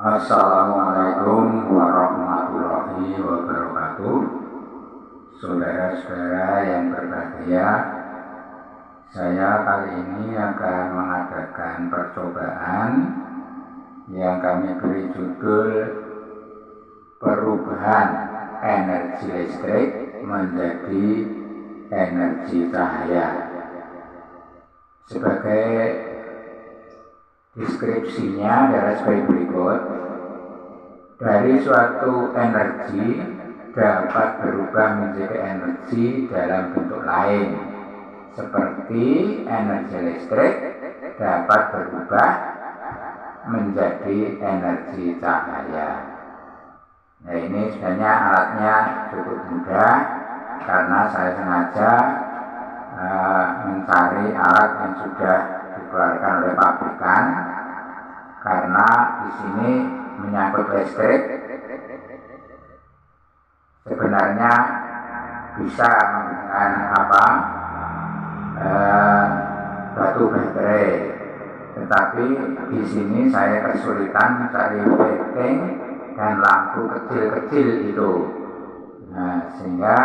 Assalamualaikum warahmatullahi wabarakatuh. Saudara-saudara yang berbahagia, saya kali ini akan mengadakan percobaan yang kami beri judul perubahan energi listrik menjadi energi cahaya. Sebagai deskripsinya adalah sebagai berikut. Dari suatu energi dapat berubah menjadi energi dalam bentuk lain, seperti energi listrik dapat berubah menjadi energi cahaya. Nah, ini sebenarnya alatnya cukup mudah karena saya sengaja mencari alat yang sudah dikeluarkan oleh pabrikan, karena di sini menyangkut listrik sebenarnya bisa menggunakan batu baterai, tetapi di sini saya kesulitan mencari lighting dan lampu kecil-kecil itu. Nah, sehingga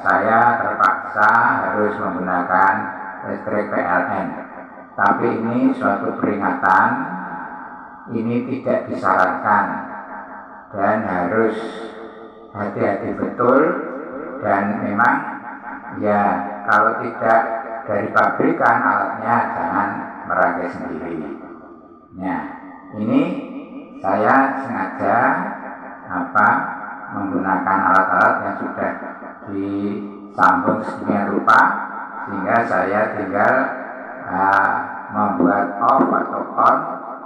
saya terpaksa harus menggunakan listrik PLN. Tapi ini suatu peringatan, ini tidak disarankan dan harus hati-hati betul. Dan memang kalau tidak dari pabrikan alatnya, jangan merangkai sendiri. Nah, ini saya sengaja menggunakan alat-alat yang sudah disambung sedemikian rupa, sehingga saya tinggal membuat off atau on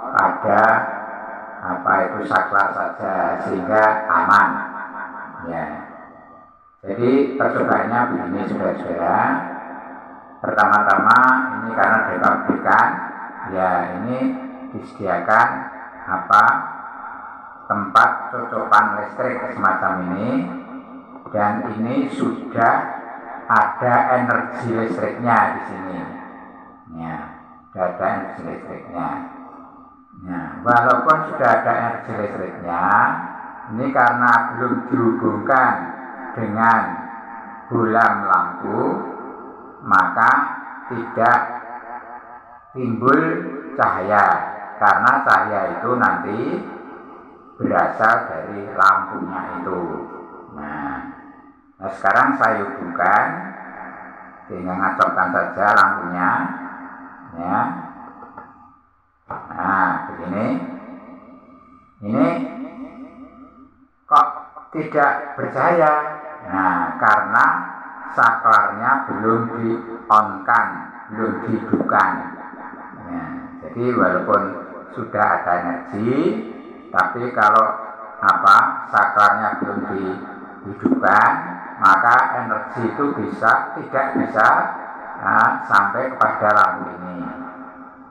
pada saklar saja, sehingga aman. Jadi percobaannya begini, saudara-saudara. Pertama-tama ini karena dari pabrikan, ini disediakan tempat cocokan listrik semacam ini, dan ini sudah ada energi listriknya di sini. Ada energi listriknya. Walaupun sudah ada energi listriknya, ini karena belum dihubungkan dengan bohlam lampu, maka tidak timbul cahaya, karena cahaya itu nanti berasal dari lampunya itu. Nah, sekarang saya hubungkan, tinggal ngacokkan saja lampunya. Nah, begini. Ini kok tidak bercahaya? Nah, karena saklarnya belum di-on-kan, belum dihidupkan. Jadi walaupun sudah ada energi, tapi kalau saklarnya belum dihidupkan, maka energi itu tidak bisa sampai kepada lampu ini.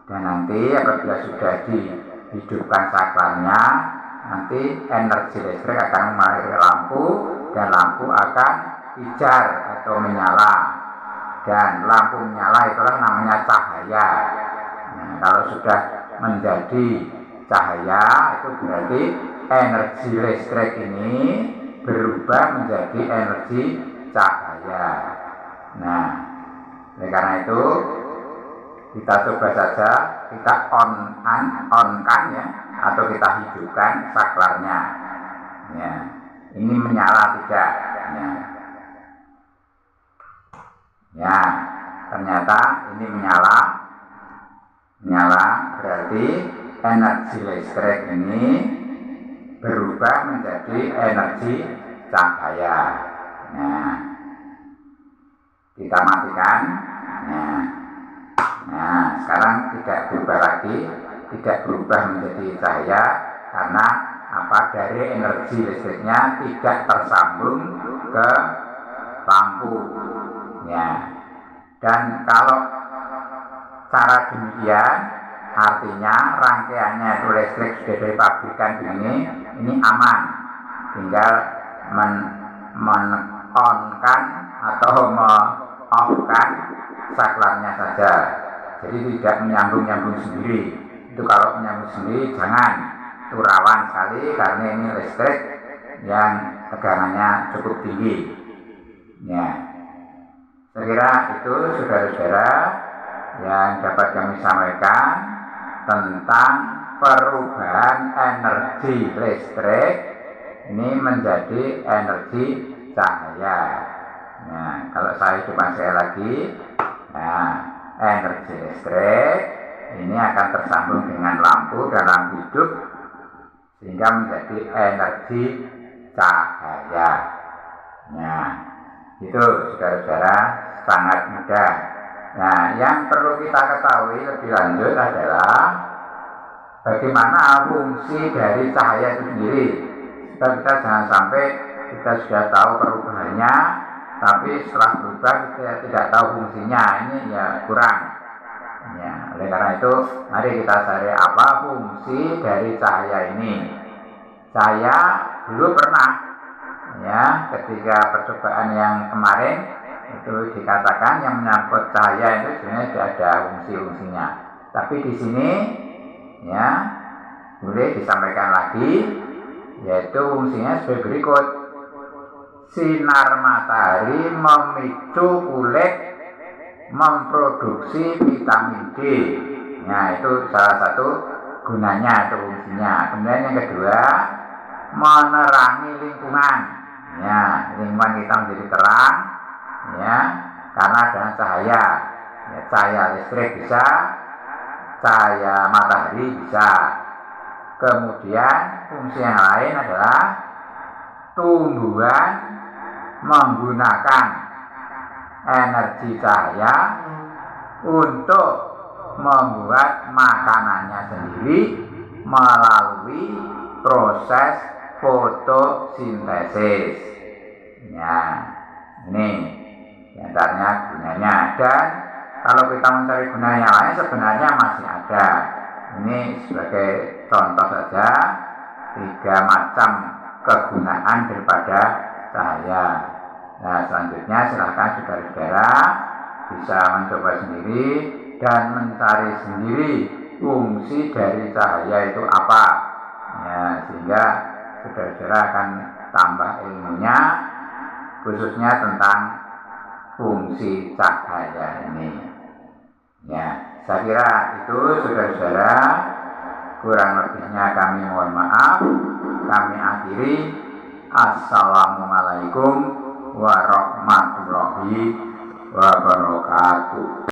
Dan nanti apabila sudah dihidupkan saklarnya, nanti energi listrik akan mengalir ke lampu, dan lampu akan pijar atau menyala. Dan lampu menyala itulah namanya cahaya. Nah, kalau sudah menjadi cahaya, itu berarti energi listrik ini berubah menjadi energi cahaya. Nah, oleh karena itu kita coba saja, kita on-kan atau kita hidupkan saklarnya. Ini menyala tidak? Ternyata ini menyala. Berarti energi listrik ini berubah menjadi energi cahaya. Kita matikan. Nah, sekarang tidak berubah lagi, tidak berubah menjadi cahaya, karena dari energi listriknya tidak tersambung ke lampu. Dan kalau cara demikian, artinya rangkaiannya itu listrik sudah dari pabrikan ini aman, tinggal men-on-kan atau off-kan saklarnya saja. Jadi tidak menyambung-nyambung sendiri. Itu kalau menyambung sendiri jangan, itu rawan sekali karena ini listrik yang tegangannya cukup tinggi. Ya, saya kira itu saudara-saudara yang dapat kami sampaikan tentang perubahan energi listrik ini menjadi energi cahaya. Nah, kalau saya coba saya lagi, nah, energi listrik ini akan tersambung dengan lampu dan lampu hidup sehingga menjadi energi cahaya. Nah, itu saudara-saudara sangat mudah. Nah, yang perlu kita ketahui lebih lanjut adalah bagaimana fungsi dari cahaya itu sendiri. Kita jangan sampai kita sudah tahu perubahannya, tapi setelah berubah kita tidak tahu fungsinya. Ini ya kurang. Ya, oleh karena itu mari kita cari apa fungsi dari cahaya ini. Saya dulu pernah, ya, ketika percobaan yang kemarin itu dikatakan yang menyangkut cahaya itu sebenarnya tidak ada fungsi-fungsinya. Tapi di sini, ya, boleh disampaikan lagi, yaitu fungsinya sebagai berikut. Sinar matahari memicu kulit memproduksi vitamin D. Nah, itu salah satu gunanya atau fungsinya. Kemudian yang kedua, menerangi lingkungan. Ya, lingkungan kita menjadi terang, ya, karena adanya cahaya. Ya, cahaya listrik bisa, cahaya matahari bisa. Kemudian fungsi yang lain adalah tumbuhan menggunakan energi cahaya untuk membuat makanannya sendiri melalui proses fotosintesis. Ya, ini diantaranya gunanya. Dan kalau kita mencari guna yang lain sebenarnya masih ada. Ini sebagai contoh saja 3 macam kegunaan daripada cahaya. Nah, selanjutnya silahkan saudara-saudara bisa mencoba sendiri dan mencari sendiri fungsi dari cahaya itu apa. Ya, sehingga saudara-saudara akan tambah ilmunya khususnya tentang fungsi cahaya ini. Ya, saya kira itu saudara-saudara, kurang lebihnya kami mohon maaf. Kami akhiri. Assalamualaikum warahmatullahi wabarakatuh.